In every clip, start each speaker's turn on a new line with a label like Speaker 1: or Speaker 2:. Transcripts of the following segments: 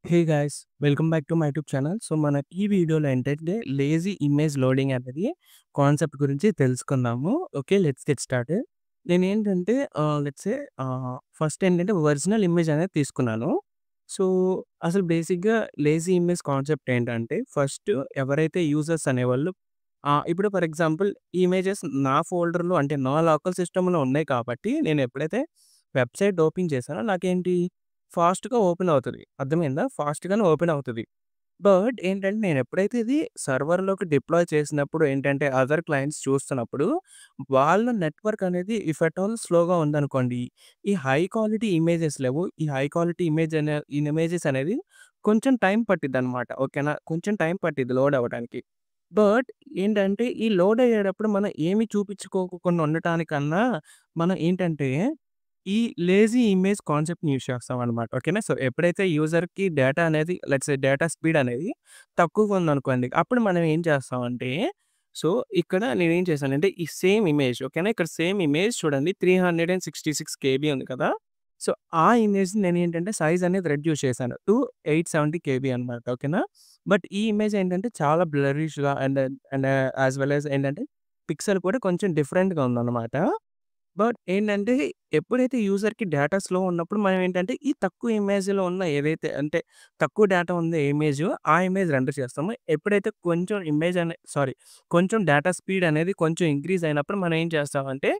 Speaker 1: Hey guys welcome back to my YouTube channel. So మన ఈ వీడియోలో ఏంటంటే లేజీ ఇమేజ్ లోడింగ్ అనేది కాన్సెప్ట్ గురించి తెలుసుకుందాము. Okay, let's get started. నేనేంటంటే లెట్స్ సే ఫస్ట్ ఏంటంటే ఒరిజినల్ ఇమేజ్ అనేది తీసుకున్నాను. సో అసలు బేసిక్‌గా లేజీ ఇమేజ్ కాన్సెప్ట్ ఏంటంటే ఫస్ట్ ఎవరైతే యూజర్స్ అనేవాళ్ళు ఇప్పుడు ఫర్ ఎగ్జాంపుల్ ఈ ఇమేజెస్ నా ఫోల్డర్‌లో అంటే నా లోకల్ సిస్టమ్‌లో ఉన్నాయి కాబట్టి నేను ఎప్పుడైతే వెబ్‌సైట్ ఓపెన్ చేశానో నాకేంటి ఫాస్ట్‌గా ఓపెన్ అవుతది. అర్థమైందా? ఫాస్ట్‌గానే ఓపెన్ అవుతది. బట్ ఏంటంటే నేనెప్పుడైతే ఇది సర్వర్‌లోకి డిప్లాయ్ చేసినప్పుడు ఏంటంటే అదర్ క్లయింట్స్ చూస్తున్నప్పుడు వాళ్ళ నెట్వర్క్ అనేది ఇఫ్ అట్ ఆల్ స్లోగా ఉందనుకోండి, ఈ హై క్వాలిటీ ఇమేజెస్ లేవు. ఈ హై క్వాలిటీ ఇమేజెస్ అనేది కొంచెం టైం పట్టిద్దనమాట. ఓకేనా? కొంచెం టైం పట్టిద్ది లోడ్ అవ్వడానికి. బట్ ఏంటంటే ఈ లోడ్ అయ్యేటప్పుడు మనం ఏమి చూపించుకోకుండా ఉండటానికన్నా మనం ఏంటంటే ఈ లేజీ ఇమేజ్ కాన్సెప్ట్‌ని యూజ్ చేస్తామనమాట. ఓకేనా? సో, ఎప్పుడైతే యూజర్‌కి డేటా అనేది లెట్స్ సే డేటా స్పీడ్ అనేది తక్కువగా ఉందనుకోండి. అప్పుడు మనం ఏం చేస్తామంటే, సో, ఇక్కడ నేనేం చేశానంటే ఈ సేమ్ ఇమేజ్ ఓకేనా? ఇక్కడ సేమ్ ఇమేజ్ చూడండి 366 కేబీ ఉంది కదా! సో, ఆ ఇమేజ్‌ని నేనేంటంటే సైజ్ అనేది రెడ్యూస్ చేశాను టు 870 కేబీ అనమాట. ఓకేనా? బట్ ఈ ఇమేజ్ ఏంటంటే చాలా బ్లరిష్‌గా అండ్ యాస్ వెల్ యాస్ ఏంటంటే పిక్సెల్ కూడా కొంచెం డిఫరెంట్‌గా ఉందన్నమాట. బట్ ఏంటంటే, ఎప్పుడైతే యూజర్‌కి డేటా స్లో ఉన్నప్పుడు మనం ఏంటంటే, ఈ తక్కువ ఇమేజ్‌లో ఉన్న ఏదైతే అంటే, తక్కువ డేటా ఉందో ఇమేజు, ఆ ఇమేజ్ రెండర్ చేస్తాము. ఎప్పుడైతే కొంచెం కొంచెం డేటా స్పీడ్ అనేది కొంచెం ఇంక్రీజ్ అయినప్పుడు మనం ఏం చేస్తామంటే,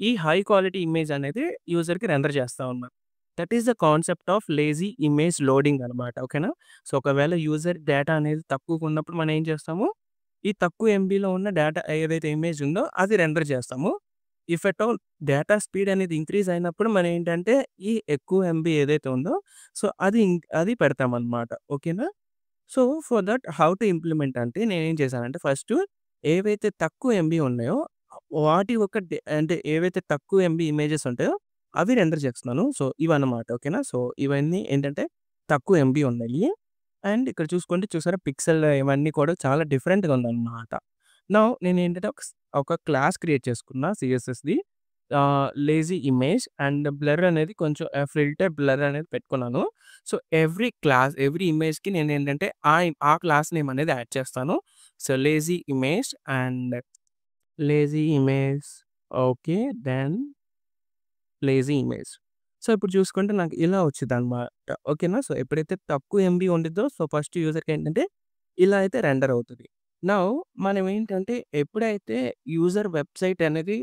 Speaker 1: ఈ హై క్వాలిటీ ఇమేజ్ అనేది యూజర్‌కి రెండర్ చేస్తామన్నమాట. That is the concept of lazy image loading అనమాట. ఓకేనా? సో, ఒకవేళ యూజర్ డేటా అనేది తక్కువగున్నప్పుడు మనం ఏం చేస్తాము, ఈ తక్కువ ఎంబీలో ఉన్న డేటా ఏదైతే ఇమేజ్ ఉందో అది రెండర్ చేస్తాము. If at all data speed అనేది ఇంక్రీజ్ అయినప్పుడు మనం ఏంటంటే, ఈ ఎక్కువ ఎంబీ ఏదైతే ఉందో, సో, అది పెడతామనమాట. ఓకేనా? So, for that how to implement అంటే నేనేం చేశానంటే ఫస్టు ఏవైతే తక్కువ ఎంబీ ఉన్నాయో, వాటి ఒక అంటే ఏవైతే తక్కువ ఎంబీ ఇమేజెస్ ఉంటాయో, అవి రెండర్ చేస్తున్నాను. సో, ఇవన్నమాట. ఓకేనా? సో, ఇవన్నీ ఏంటంటే తక్కువ ఎంబీ ఉన్నాయి. అండ్ ఇక్కడ చూసుకుంటే చూసారా పిక్సెల్ ఇవన్నీ కూడా చాలా డిఫరెంట్‌గా ఉందన్నమాట. నౌ నేనేంటంటే ఒక క్లాస్ క్రియేట్ చేసుకున్నా సిఎస్ఎస్‌ది. లేజీ ఇమేజ్ అండ్ బ్లర్ అనేది కొంచెం ఫిల్టర్ బ్లర్ అనేది పెట్టుకున్నాను. సో, ఎవ్రీ ఇమేజ్‌కి నేనేంటంటే ఆ క్లాస్ నేమ్ అనేది యాడ్ చేస్తాను. So, lazy image okay. Then lazy image. So, ఇప్పుడు చూసుకుంటే నాకు ఇలా వచ్చిద్దనమాట. ఓకేనా? సో, ఎప్పుడైతే తక్కువ ఎంబీ ఉండిద్దో సో, ఫస్ట్ యూజర్‌కేంటంటే ఇలా అయితే రెండర్ అవుతది. నౌ మనం ఏంటంటే ఎప్పుడైతే యూజర్ వెబ్‌సైట్ అనేది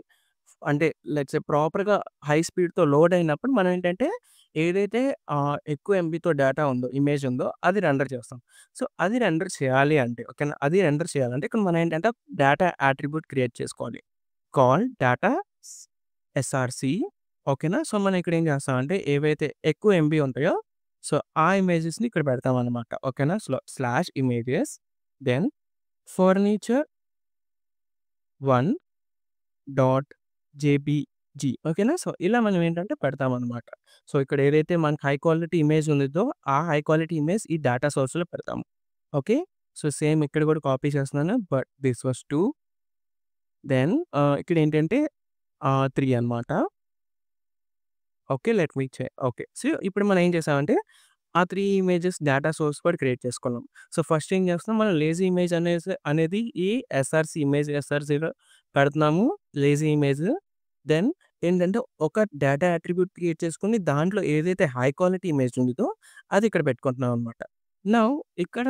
Speaker 1: అంటే లెట్స్ సే ప్రాపర్‌గా హై స్పీడ్‌తో లోడ్ అయినప్పుడు మనం ఏంటంటే ఏదైతే ఎక్కువ ఎంబీతో డేటా ఉందో, ఇమేజ్ ఉందో అది రెండర్ చేస్తాం. సో, అది రెండర్ చేయాలి అంటే ఓకేనా? అది రెండర్ చేయాలంటే ఇక్కడ మనం ఏంటంటే డేటా అట్రిబ్యూట్ క్రియేట్ చేసుకోవాలి. కాల్ డేటా ఎస్ఆర్‌సి ఓకేనా? సో, మనం ఇక్కడ ఏం చేస్తామంటే ఏవైతే ఎక్కువ ఎంబీ ఉంటాయో, సో, ఆ ఇమేజెస్‌ని ఇక్కడ పెడతామనమాట. ఓకేనా? Slash images then furniture 1 dot JPG ఓకేనా? సో, ఇలా మనం ఏంటంటే పెడతామనమాట. సో, ఇక్కడ ఏదైతే మనకి హై క్వాలిటీ ఇమేజ్ ఉండిద్దో, ఆ హై క్వాలిటీ ఇమేజ్ ఈ డేటా సోర్స్‌లో పెడతాము. ఓకే. సో, సేమ్ ఇక్కడ కూడా కాపీ చేస్తున్నాను. బట్ దిస్ వాస్ 2 దెన్ ఇక్కడేంటంటే 3 అనమాట. ఓకే. లెట్ మీ ఓకే. సో, ఇప్పుడు మనం ఏం చేసామంటే, ఆ 3 ఇమేజెస్ డేటా సోర్స్ కూడా క్రియేట్ చేసుకున్నాం. సో, ఫస్ట్ ఏం చేస్తున్నాం మనం లేజీ ఇమేజ్ అనేది ఈ ఎస్ఆర్‌సీలో పెడుతున్నాము లేజీ ఇమేజ్. దెన్ ఏంటంటే, ఒక డేటా అట్రిబ్యూట్ క్రియేట్ చేసుకొని దాంట్లో ఏదైతే హై క్వాలిటీ ఇమేజ్ ఉండిద్దో అది ఇక్కడ పెట్టుకుంటున్నాం అనమాట. నౌ ఇక్కడ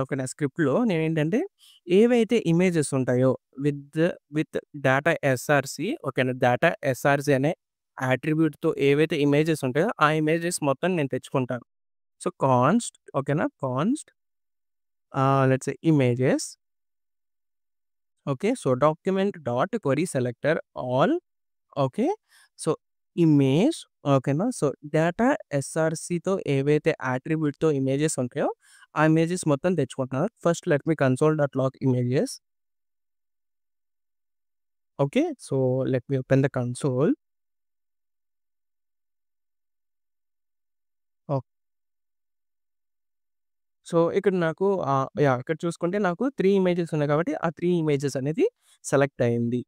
Speaker 1: ఓకేనా స్క్రిప్ట్‌లో నేనేంటంటే, ఏవైతే ఇమేజెస్ ఉంటాయో విత్ విత్ డేటా ఎస్ఆర్‌సీ ఓకేనా. డేటా ఎస్ఆర్‌సీ అనే అట్రిబ్యూట్‌తో ఏవైతే ఇమేజెస్ ఉంటాయో, ఆ ఇమేజెస్ మొత్తం నేను తెచ్చుకుంటాను. సో, కాన్స్ట్ ఓకేనా. Const let's say images okay. So, document dot query selector all okay. So, image ఓకేనా. సో, డేటా ఎస్ఆర్‌సీతో ఏవైతే అట్రిబ్యూట్‌తో ఇమేజెస్ ఉంటాయో, ఆ ఇమేజెస్ మొత్తం తెచ్చుకుంటున్నాను. First let me console dot log images okay. So, let me open the console. Okay. So, ఇక్కడ నాకు ఇక్కడ చూసుకుంటే నాకు 3 ఇమేజెస్ ఉన్నాయి కాబట్టి, ఆ 3 ఇమేజెస్ అనేది సెలెక్ట్ అయింది.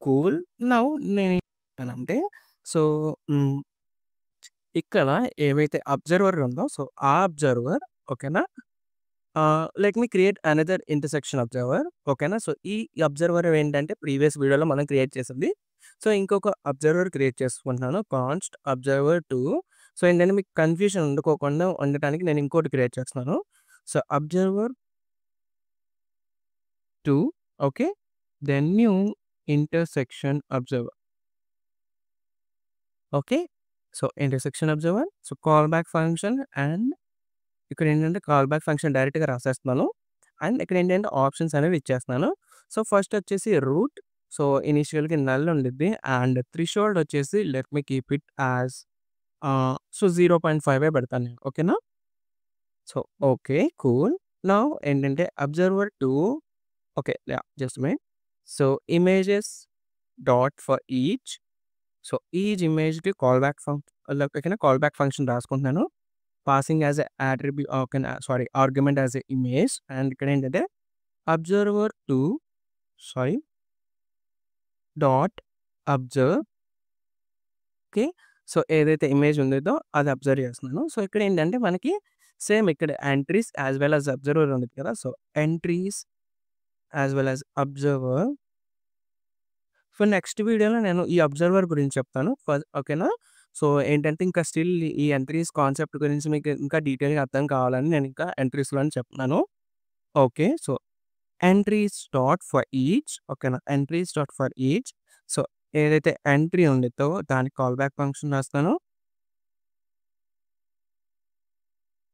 Speaker 1: కూల్. నౌ నేనేం చేశానంటే సో, హ్మ్. ఇక్కడ ఏవైతే అబ్జర్వర్ ఉందో సో, ఆ అబ్జర్వర్ ఓకేనా? Let me create another intersection observer ఓకేనా? సో, ఈ అబ్జర్వర్ ఏంటంటే ప్రీవియస్ వీడియోలో మనం క్రియేట్ చేసింది. సో, ఇంకొక అబ్జర్వర్ క్రియేట్ చేసుకుంటున్నాను. కాన్స్ట్ అబ్జర్వర్ 2 సో, ఏంటంటే మీకు కన్‌ఫ్యూజన్ ఉండకోకుండా ఉండటానికి నేను ఇంకోటి క్రియేట్ చేస్తున్నాను. So, observer 2 okay. Then new intersection observer. Okay. So, intersection observer. So, call back function and ఇక్కడేంటంటే కాల్ బ్యాక్ ఫంక్షన్ డైరెక్ట్‌గా రాసేస్తున్నాను. అండ్ ఇక్కడేంటంటే ఆప్షన్స్ అనేవి ఇచ్చేస్తున్నాను. సో, ఫస్ట్ వచ్చేసి రూట్. సో, ఇనీషియల్‌గా నల్ ఉండిద్ది. అండ్ థ్రెషోల్డ్ వచ్చేసి let me keep it as so, 0.5 పెడతాను నేను. ఓకేనా? So, okay. కూల్. నౌ ఏంటంటే observer 2 okay. Yeah! Just minute. So, images dot for each. So, each ఇమేజ్‌కి కాల్ బ్యాక్ ఓకేనా? కాల్ బ్యాక్ ఫంక్షన్ రాసుకుంటున్నాను. పాసింగ్ యాస్ ఎ ఓకేనా? Sorry argument as a image and ఇక్కడేంటంటే observer 2 sorry dot observe okay. So, ఏదైతే image ఉండిద్దో అది observe చేస్తున్నాను. So, ఇక్కడేంటంటే మనకి సేమ్ ఇక్కడ entries as well as observer ఉండిద్ది కదా! So, entries as well as observer. So, next వీడియోలో నేను ఈ అబ్జర్వర్ గురించి చెప్తాను. ఓకేనా? సో, ఏంటంటే ఇంకా స్టిల్ ఈ ఎంట్రీస్ కాన్సెప్ట్ గురించి మీకు ఇంకా డీటెయిల్‌గా అర్థం కావాలని నేను ఇంకా ఎంట్రీస్‌లోనే చెప్తున్నాను. Okay. So, entries dot for each ఓకేనా? Entries dot for each. So, ఏదైతే ఎంట్రీ ఉండిద్దో దానికి కాల్ బ్యాక్ ఫంక్షన్ రాస్తాను.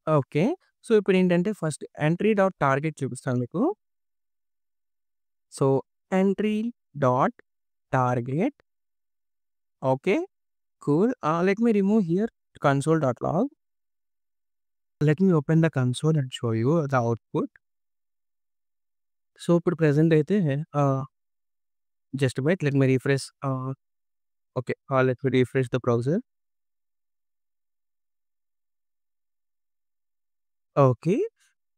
Speaker 1: ఓకే. సో, ఇప్పుడేంటంటే ఫస్ట్ ఎంట్రీ డాట్ టార్గెట్ చూపిస్తాను మీకు. So, entry dot target okay. Cool. Let me remove here console.log. Let me open the console and show you the output. So, ఇప్పుడు present అయితే just wait let me refresh okay. Let me refresh the browser. Okay.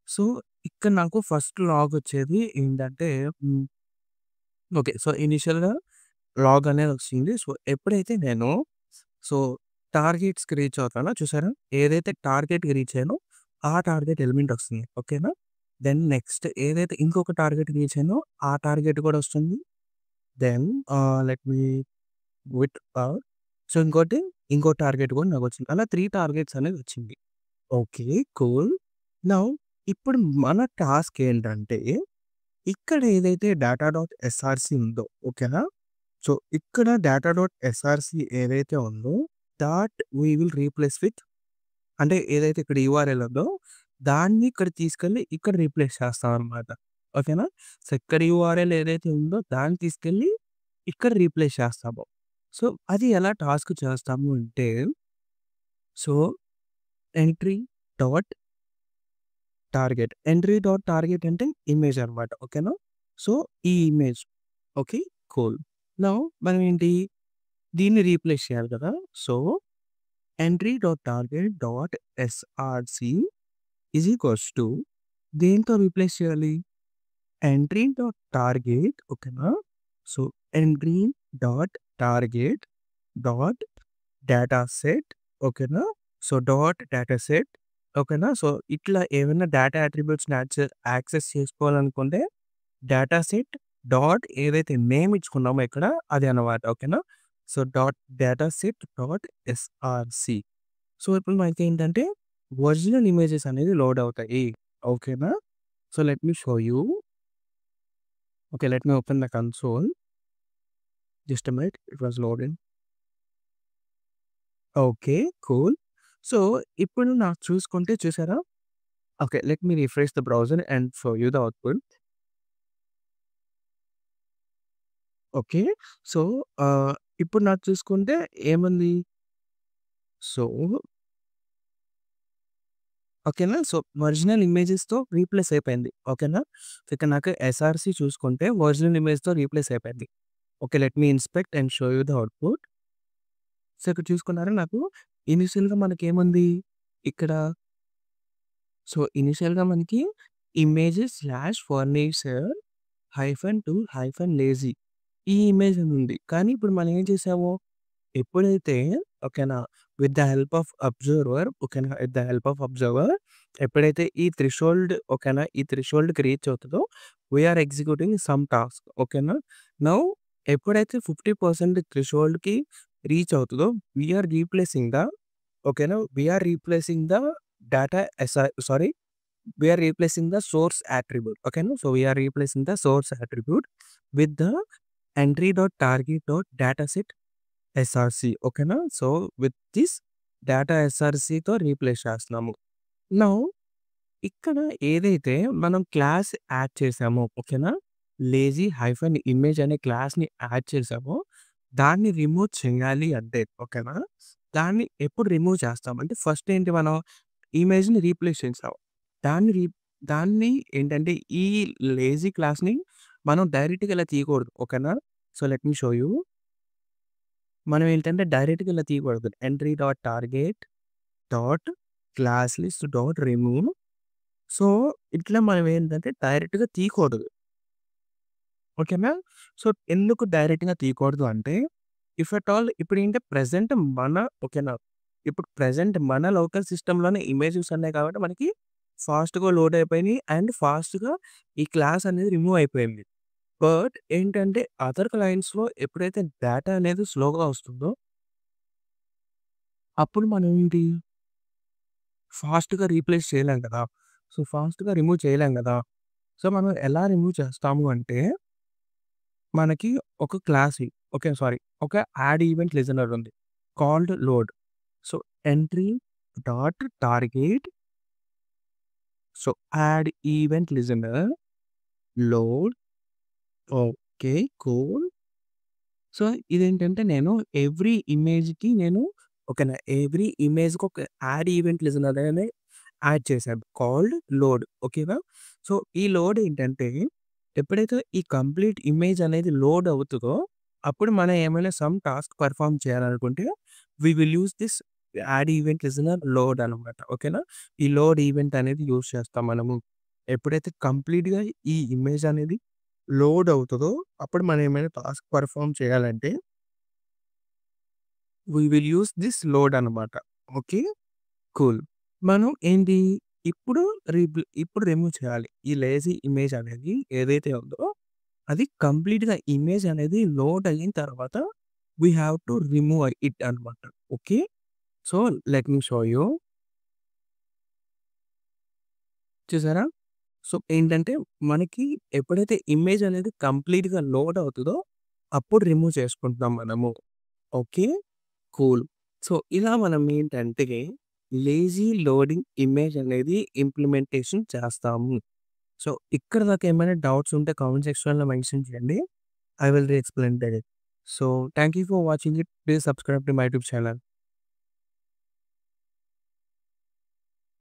Speaker 1: So, ఇక్కడ నాకు first log వచ్చేది ఏంటంటే okay. So, ఇనీషియల్‌గా log అనేది వచ్చింది. So, ఎప్పుడైతే నేను సో, టార్గెట్స్‌కి రీచ్ అవుతానో చూసారా? ఏదైతే టార్గెట్‌కి రీచ్ అయ్యానో ఆ టార్గెట్ ఎలిమెంట్ వస్తుంది. ఓకేనా? దెన్ నెక్స్ట్ ఏదైతే ఇంకొక టార్గెట్‌కి రీచ్ అయ్యానో ఆ టార్గెట్ కూడా వస్తుంది. Then let me with so, ఇంకో టార్గెట్ కూడా నాకొచ్చింది. అలా 3 టార్గెట్స్ అనేది వచ్చింది. ఓకే. కూల్. నౌ ఇప్పుడు మన టాస్క్ ఏంటంటే ఇక్కడ ఏదైతే డేటా డాట్ ఎస్ఆర్‌సి ఉందో ఓకేనా? సో, ఇక్కడ డేటా డాట్ ఎస్ఆర్‌సి ఏదైతే ఉందో that we will replace with అంటే ఏదైతే ఇక్కడ యూఆర్ఎల్ ఉందో దాన్ని ఇక్కడ తీసుకెళ్ళి ఇక్కడ రీప్లేస్ చేస్తామనమాట. ఓకేనా? సో, ఇక్కడ యూఆర్ఎల్ ఏదైతే ఉందో దాన్ని తీసుకెళ్ళి ఇక్కడ రీప్లేస్ చేస్తాము. సో, అది ఎలా టాస్క్ చేస్తాము అంటే so, entry dot target. Entry dot target అంటే ఇమేజ్ అనమాట. ఓకేనా? సో, ఈ ఇమేజ్ ఓకే. కూల్. నౌ మనం ఏంటి దీన్ని రీప్లేస్ చేయాలి కదా! So, entry dot target dot SRC is equals to దేనితో రీప్లేస్ చేయాలి? ఎంట్రీ డాట్ టార్గెట్ ఓకేనా? So, entry dot target dot data set ఓకేనా? సో, డాట్ డేటా సెట్ ఓకేనా? సో, ఇట్లా ఏమైనా డేటా అట్రిబ్యూట్స్‌ని యాక్సెస్ చేసుకోవాలనుకుంటే డేటా సెట్ డాట్ ఏదైతే నేమ్ ఇచ్చుకున్నామో ఇక్కడ అది అన్నమాట. ఓకేనా? So, dot data set dot SRC. So, ఇప్పుడు మనకేంటంటే ఒరిజినల్ ఇమేజెస్ అనేది లోడ్ అవుతాయి. ఓకేనా? So, let me show you. Okay. Let me open the console. Just a minute. It was loading. Okay. Cool. So, ఇప్పుడు నాకు చూసుకుంటే చూసారా? Okay. Let me refresh the browser and show you the output. Okay. So, ఆహ్, ఇప్పుడు నాకు చూసుకుంటే ఏముంది? So, ఓకేనా? సో, ఒరిజినల్ ఇమేజెస్‌తో రీప్లేస్ అయిపోయింది. ఓకేనా? సో, ఇక్కడ నాకు ఎస్ఆర్‌సి చూసుకుంటే ఒరిజినల్ ఇమేజ్‌తో రీప్లేస్ అయిపోయింది. Okay. Let me inspect and show you the output. So, ఇక్కడ చూసుకున్నారా నాకు ఇనీషియల్‌గా మనకేముంది? ఇక్కడ సో, ఇనీషియల్‌గా మనకి images slash furniture hyphen tool hyphen lazy ఈ ఇమేజ్ అని ఉంది. కానీ ఇప్పుడు మనం ఏం చేసాము? ఎప్పుడైతే ఓకేనా with the help of observer ఓకేనా with the help of observer ఎప్పుడైతే ఈ థ్రెషోల్డ్ ఓకేనా ఈ థ్రెషోల్డ్‌కి రీచ్ అవుతదో వీఆర్ ఎగ్జిక్యూటింగ్ సమ్ టాస్క్ ఓకేనా. నౌ ఎప్పుడైతే 50% థ్రెషోల్డ్‌కి రీచ్ అవుతదో వీఆర్ రీప్లేసింగ్ ద ఓకేనా we're replacing the data sorry we're replacing the source attribute ఓకేనా. So we're replacing the source attribute with the entry dot target dot data set SRC ఓకేనా. So with this data ఎస్ఆర్‌సితో replace చేస్తున్నాము. Now ఇక్కడ ఏదైతే మనం class add చేసామో ఓకేనా, lazy hyphen image అనే క్లాస్‌ని యాడ్ చేసామో, దాన్ని రిమూవ్ చేయాలి అంటే ఓకేనా, దాన్ని ఎప్పుడు రిమూవ్ చేస్తామంటే ఫస్ట్ ఏంటి మనం ఇమేజ్‌ని రీప్లేస్ చేసాం. దాన్ని రీ దాన్ని ఏంటంటే ఈ లేజీ క్లాస్‌ని మనం డైరెక్ట్‌గా ఇలా తీయకూడదు ఓకేనా. So let me show you. మనం ఏంటంటే డైరెక్ట్‌గా ఇలా తీయకూడదు. Entry dot target dot class list dot remove. So, ఇట్లా మనం ఏంటంటే డైరెక్ట్‌గా తీయకూడదు. ఓకేనా. సో, ఎందుకు డైరెక్ట్‌గా తీయకూడదు అంటే, ఇఫ్ అట్ ఆల్ ఇప్పుడేంటి ప్రెజెంట్ మన ఓకేనా. ఇప్పుడు ప్రెజెంట్ మన లోకల్ సిస్టమ్‌లోనే ఇమేజెస్ ఉన్నాయి కాబట్టి మనకి ఫాస్ట్‌గా లోడ్ అయిపోయినాయి అండ్ ఫాస్ట్‌గా ఈ క్లాస్ అనేది రిమూవ్ అయిపోయింది. బట్ ఏంటంటే అదర్ క్లయింట్స్‌లో ఎప్పుడైతే డేటా అనేది స్లోగా వస్తుందో, అప్పుడు మనం ఏంటి ఫాస్ట్‌గా రీప్లేస్ చేయలేం కదా. సో, ఫాస్ట్‌గా రిమూవ్ చేయలేం గదా. సో, మనం ఎలా రిమూవ్ చేస్తాము అంటే, మనకి ఒక క్లాస్ ఓకే. సారీ. ఒక యాడ్ ఈవెంట్ లిజనర్ ఉంది. Called load. So, entry dot target so, add event listener load okay. Cool. So, ఇదేంటంటే నేను ఎవ్రీ ఇమేజ్‌కి నేను ఓకేనా. ఎవ్రీ ఇమేజ్‌కి ఒక యాడ్ ఈవెంట్ లిజనర్ అనేది యాడ్ చేశాను. కాల్డ్ లోడ్ ఓకేనా. సో, ఈ లోడ్ ఏంటంటే ఎప్పుడైతే ఈ కంప్లీట్ ఇమేజ్ అనేది లోడ్ అవుతదో, అప్పుడు మనం ఏమైనా సమ్ టాస్క్ పెర్ఫార్మ్ చేయాలనుకుంటే we will use this add event listener load అనమాట. ఓకేనా. ఈ లోడ్ ఈవెంట్ అనేది యూజ్ చేస్తాం మనము. ఎప్పుడైతే కంప్లీట్‌గా ఈ ఇమేజ్ అనేది లోడ్ అవుతదో, అప్పుడు మనం ఏమైనా టాస్క్ పెర్ఫార్మ్ చేయాలంటే we will use this load అనమాట. ఓకే. కూల్. మనం ఏంటి ఇప్పుడు ఇప్పుడు రిమూవ్ చేయాలి. ఈ లేజీ ఇమేజ్ అనేది ఏదైతే ఉందో, అది కంప్లీట్‌గా ఇమేజ్ అనేది లోడ్ అయిన తర్వాత we have to remove it అనమాట. Okay. So, let me show you. చూసారా? సో, ఏంటంటే మనకి ఎప్పుడైతే ఇమేజ్ అనేది కంప్లీట్‌గా లోడ్ అవుతదో, అప్పుడు రిమూవ్ చేసుకుంటున్నాం మనము. ఓకే. కూల్. సో, ఇలా మనం ఏంటంటే లేజీ లోడింగ్ ఇమేజ్ అనేది ఇంప్లిమెంటేషన్ చేస్తాము. సో, ఇక్కడ దాకా ఏమైనా డౌట్స్ ఉంటే కామెంట్ సెక్షన్‌లో మెన్షన్ చేయండి. I will re-explain that. So, thank you for watching it. Please subscribe to my YouTube channel.